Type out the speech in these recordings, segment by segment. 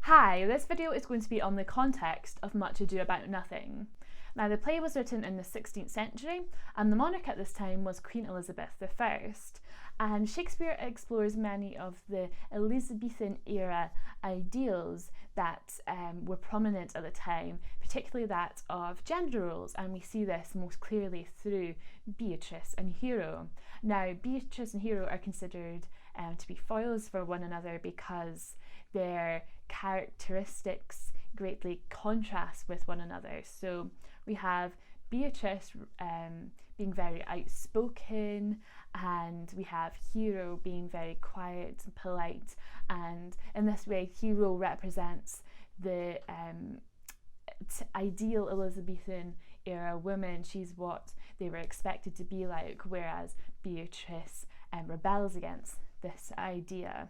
Hi, this video is going to be on the context of Much Ado About Nothing. Now, the play was written in the 16th century, and the monarch at this time was Queen Elizabeth I. And Shakespeare explores many of the Elizabethan era ideals that were prominent at the time, particularly that of gender roles, and we see this most clearly through Beatrice and Hero. Now, Beatrice and Hero are considered to be foils for one another because their characteristics greatly contrast with one another. So we have Beatrice being very outspoken, and we have Hero being very quiet and polite, and in this way Hero represents the ideal Elizabethan era woman. She's what they were expected to be like, whereas Beatrice rebels against this idea.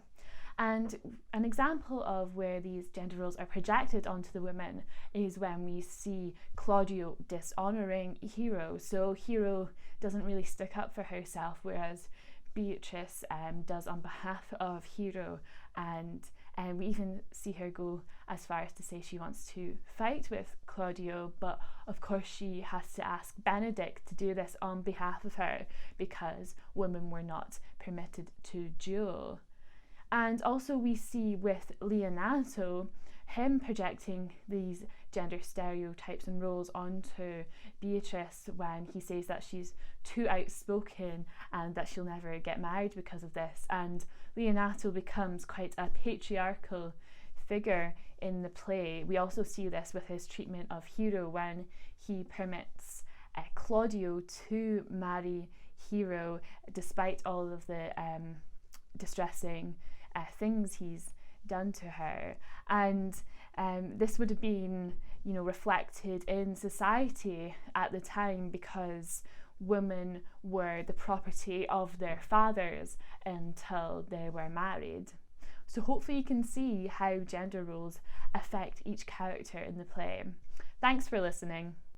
And an example of where these gender roles are projected onto the women is when we see Claudio dishonouring Hero. So Hero doesn't really stick up for herself, whereas Beatrice does on behalf of Hero, and we even see her go as far as to say she wants to fight with Claudio, but of course she has to ask Benedick to do this on behalf of her because women were not permitted to duel. And also we see with Leonato him projecting these gender stereotypes and roles onto Beatrice when he says that she's too outspoken and that she'll never get married because of this. And Leonato becomes quite a patriarchal figure in the play. We also see this with his treatment of Hero when he permits Claudio to marry Hero despite all of the distressing things he's done to her. And this would have been, reflected in society at the time because women were the property of their fathers until they were married. So hopefully you can see how gender roles affect each character in the play. Thanks for listening.